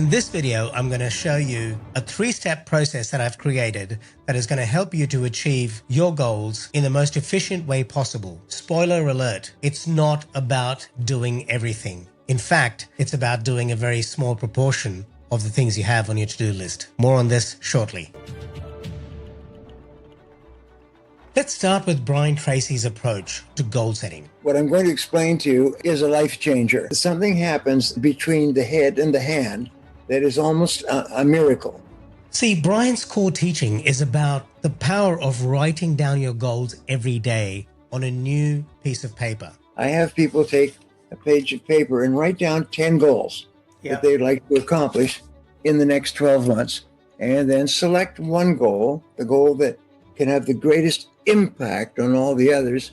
In this video, I'm going to show you a 3-step process that I've created that is going to help you to achieve your goals in the most efficient way possible. Spoiler alert, it's not about doing everything. In fact, it's about doing a very small proportion of the things you have on your to-do list. More on this shortly. Let's start with Brian Tracy's approach to goal setting. What I'm going to explain to you is a life changer. Something happens between the head and the hand that is almost a miracle. See, Brian's core teaching is about the power of writing down your goals every day on a new piece of paper. I have people take a page of paper and write down 10 goals that they'd like to accomplish in the next 12 months, and then select one goal, the goal that can have the greatest impact on all the others,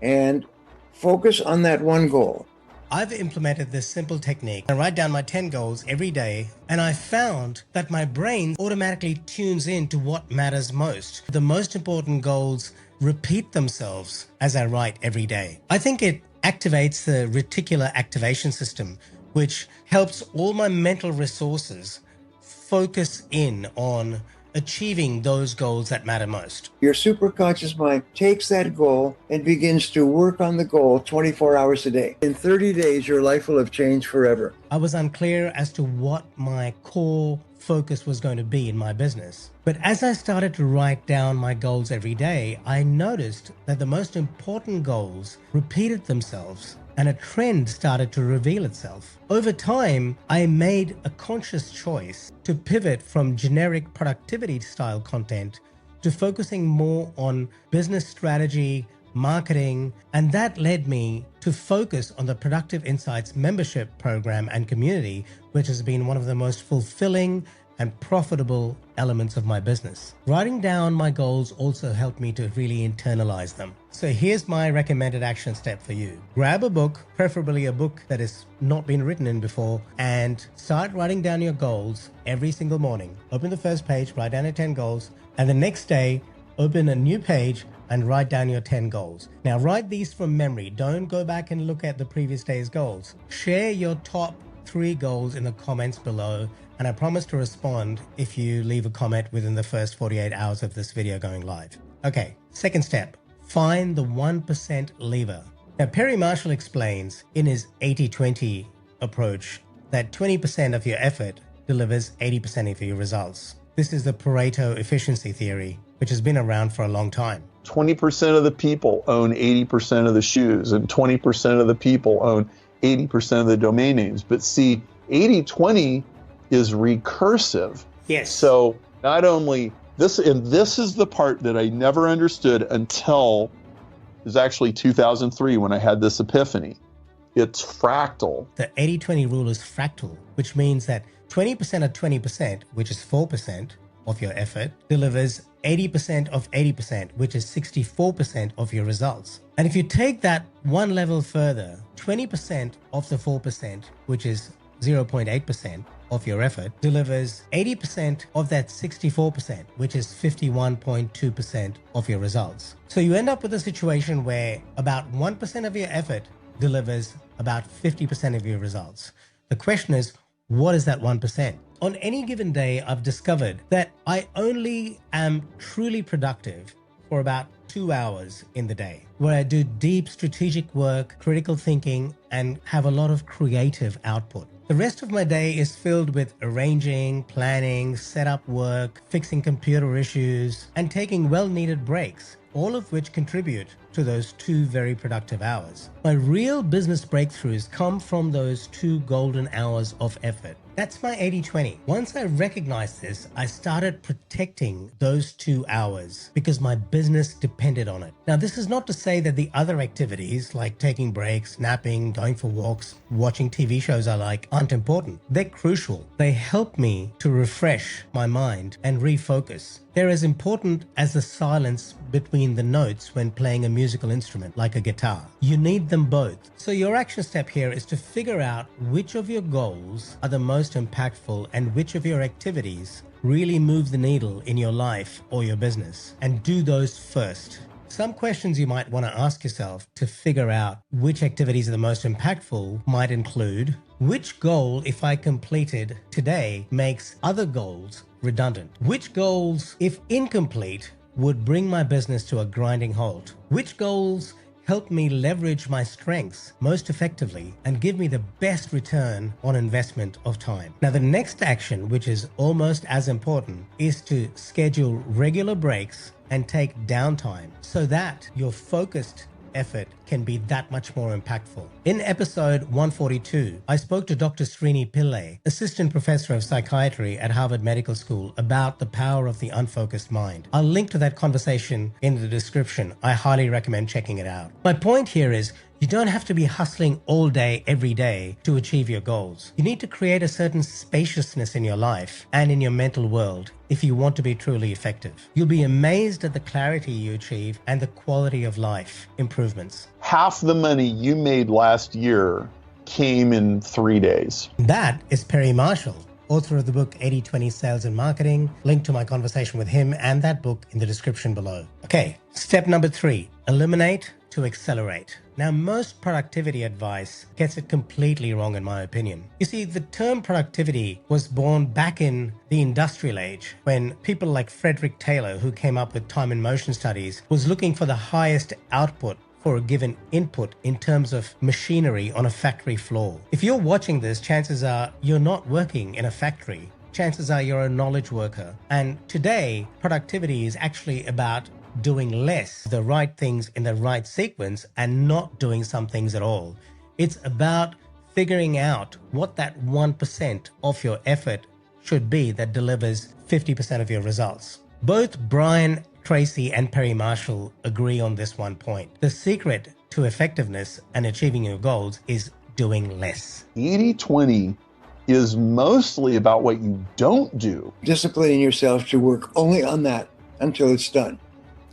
and focus on that one goal. I've implemented this simple technique. I write down my 10 goals every day, and I found that my brain automatically tunes in to what matters most. The most important goals repeat themselves as I write every day. I think it activates the reticular activation system, which helps all my mental resources focus in on achieving those goals that matter most. Your superconscious mind takes that goal and begins to work on the goal 24 hours a day. In 30 days, your life will have changed forever. I was unclear as to what my core focus was going to be in my business. But as I started to write down my goals every day, I noticed that the most important goals repeated themselves, and a trend started to reveal itself. Over time, I made a conscious choice to pivot from generic productivity style content to focusing more on business strategy, marketing, and that led me to focus on the Productive Insights membership program and community, which has been one of the most fulfilling and profitable elements of my business. Writing down my goals also helped me to really internalize them. So here's my recommended action step for you. Grab a book, preferably a book that has not been written in before, and start writing down your goals every single morning. Open the first page, write down your 10 goals, and the next day, open a new page and write down your 10 goals. Now write these from memory. Don't go back and look at the previous day's goals. Share your top 3 goals in the comments below, and I promise to respond if you leave a comment within the first 48 hours of this video going live. Okay, second step, find the 1% lever. Now, Perry Marshall explains in his 80-20 approach that 20% of your effort delivers 80% of your results. This is the Pareto efficiency theory, which has been around for a long time. 20% of the people own 80% of the shoes, and 20% of the people own 80% of the domain names. But see, 80-20 is recursive. Yes. So not only this, and this is the part that I never understood until it was actually 2003 when I had this epiphany. It's fractal. The 80-20 rule is fractal, which means that 20% of 20%, which is 4% of your effort, delivers 80% of 80%, which is 64% of your results. And if you take that one level further, 20% of the 4%, which is 0.8% of your effort, delivers 80% of that 64%, which is 51.2% of your results. So you end up with a situation where about 1% of your effort delivers about 50% of your results. The question is, what is that 1%? On any given day, I've discovered that I only am truly productive for about 2 hours in the day, where I do deep strategic work, critical thinking, and have a lot of creative output. The rest of my day is filled with arranging, planning, setup work, fixing computer issues, and taking well-needed breaks, all of which contribute to those 2 very productive hours. My real business breakthroughs come from those 2 golden hours of effort. That's my 80-20. Once I recognized this, I started protecting those 2 hours because my business depended on it. Now, this is not to say that the other activities like taking breaks, napping, going for walks, watching TV shows I like aren't important. They're crucial. They help me to refresh my mind and refocus. They're as important as the silence between the notes when playing a musical instrument like a guitar. You need them both. So your action step here is to figure out which of your goals are the most impactful and which of your activities really move the needle in your life or your business, and do those first. Some questions you might want to ask yourself to figure out which activities are the most impactful might include, Which goal, if I completed today, makes other goals redundant? Which goals, if incomplete, would bring my business to a grinding halt? Which goals help me leverage my strengths most effectively and give me the best return on investment of time? Now, the next action, which is almost as important, is to schedule regular breaks and take downtime so that your focused effort can be that much more impactful. In episode 142, I spoke to Dr. Srini Pillai, assistant professor of psychiatry at Harvard Medical School, about the power of the unfocused mind. I'll link to that conversation in the description. I highly recommend checking it out. My point here is you don't have to be hustling all day, every day to achieve your goals. You need to create a certain spaciousness in your life and in your mental world if you want to be truly effective. You'll be amazed at the clarity you achieve and the quality of life improvements. Half the money you made last year came in 3 days. That is Perry Marshall, author of the book 80/20 Sales and Marketing. Link to my conversation with him and that book in the description below. Okay, step number 3, eliminate to accelerate. Now, most productivity advice gets it completely wrong in my opinion. You see, the term productivity was born back in the industrial age when people like Frederick Taylor, who came up with time and motion studies, was looking for the highest output for a given input in terms of machinery on a factory floor. If you're watching this, chances are you're not working in a factory. Chances are you're a knowledge worker. And today, productivity is actually about doing less, the right things in the right sequence, and not doing some things at all. It's about figuring out what that 1% of your effort should be that delivers 50% of your results. Both Brian Tracy and Perry Marshall agree on this one point. The secret to effectiveness and achieving your goals is doing less. 80/20 is mostly about what you don't do. Disciplining yourself to work only on that until it's done.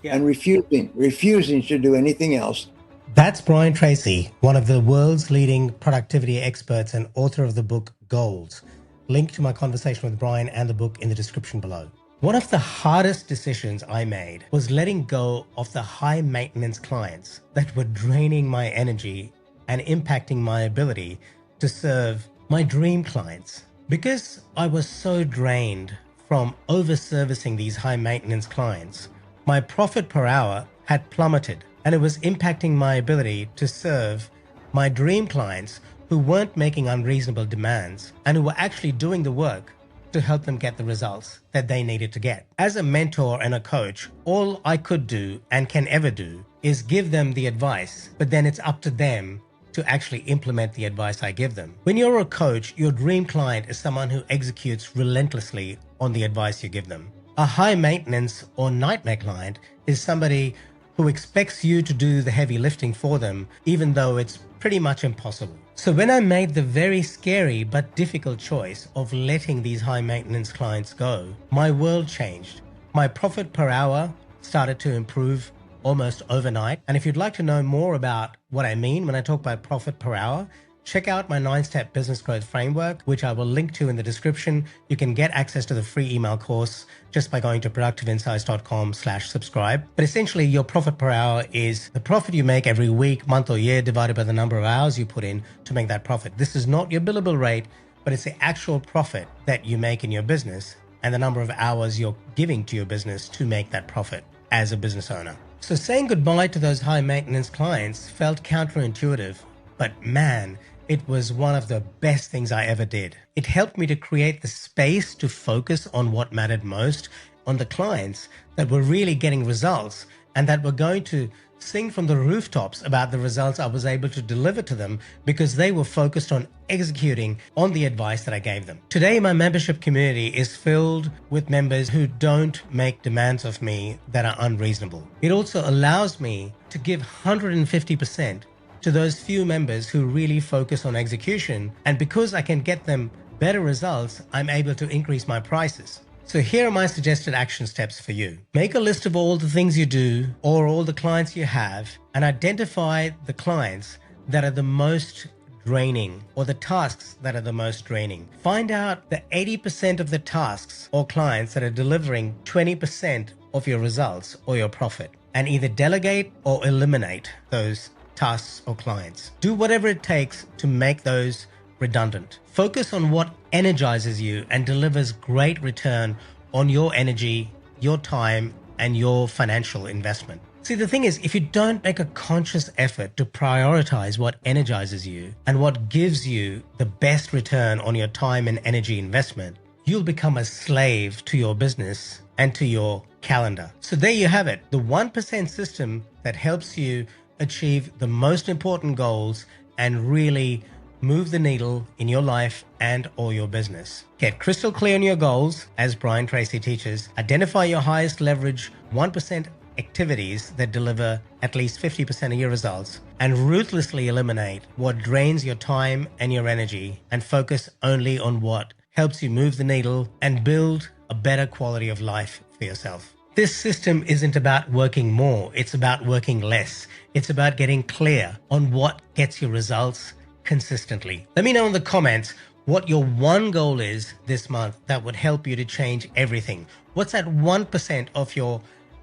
Yeah. And refusing to do anything else. That's Brian Tracy, one of the world's leading productivity experts and author of the book Goals. Link to my conversation with Brian and the book in the description below. One of the hardest decisions I made was letting go of the high maintenance clients that were draining my energy and impacting my ability to serve my dream clients. Because I was so drained from over-servicing these high maintenance clients, my profit per hour had plummeted, and it was impacting my ability to serve my dream clients who weren't making unreasonable demands and who were actually doing the work to help them get the results that they needed to get. As a mentor and a coach, all I could do and can ever do is give them the advice, but then it's up to them to actually implement the advice I give them. When you're a coach, your dream client is someone who executes relentlessly on the advice you give them. A high maintenance or nightmare client is somebody who expects you to do the heavy lifting for them, even though it's pretty much impossible. So when I made the very scary but difficult choice of letting these high maintenance clients go, my world changed. My profit per hour started to improve almost overnight. And if you'd like to know more about what I mean when I talk about profit per hour, check out my 9-step business growth framework, which I will link to in the description. You can get access to the free email course just by going to productiveinsights.com/subscribe. But essentially, your profit per hour is the profit you make every week, month, or year divided by the number of hours you put in to make that profit. This is not your billable rate, but it's the actual profit that you make in your business and the number of hours you're giving to your business to make that profit as a business owner. So saying goodbye to those high maintenance clients felt counterintuitive, but man, it was one of the best things I ever did. It helped me to create the space to focus on what mattered most, on the clients that were really getting results and that were going to sing from the rooftops about the results I was able to deliver to them because they were focused on executing on the advice that I gave them. Today, my membership community is filled with members who don't make demands of me that are unreasonable. It also allows me to give 150% to those few members who really focus on execution. And because I can get them better results, I'm able to increase my prices. So here are my suggested action steps for you. Make a list of all the things you do or all the clients you have and identify the clients that are the most draining or the tasks that are the most draining. Find out the 80% of the tasks or clients that are delivering 20% of your results or your profit, and either delegate or eliminate those tasks or clients. Do whatever it takes to make those redundant. Focus on what energizes you and delivers great return on your energy, your time, and your financial investment. See, the thing is, if you don't make a conscious effort to prioritize what energizes you and what gives you the best return on your time and energy investment, you'll become a slave to your business and to your calendar. So there you have it, the 1% system that helps you achieve the most important goals and really move the needle in your life and or your business. Get crystal clear on your goals, as Brian Tracy teaches. Identify your highest leverage 1% activities that deliver at least 50% of your results, and ruthlessly eliminate what drains your time and your energy, and focus only on what helps you move the needle and build a better quality of life for yourself. This system isn't about working more, it's about working less. It's about getting clear on what gets you results consistently. Let me know in the comments what your one goal is this month that would help you to change everything. What's that 1% of your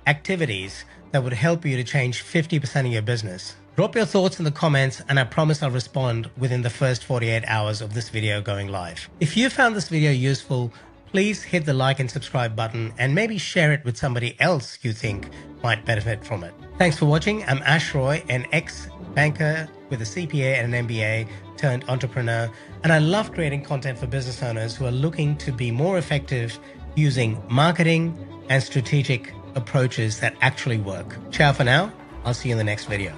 activities that would help you to change 50% of your business? Drop your thoughts in the comments and I promise I'll respond within the first 48 hours of this video going live. If you found this video useful, please hit the like and subscribe button and maybe share it with somebody else you think might benefit from it. Thanks for watching. I'm Ash Roy, an ex-banker with a CPA and an MBA turned entrepreneur, and I love creating content for business owners who are looking to be more effective using marketing and strategic approaches that actually work. Ciao for now. I'll see you in the next video.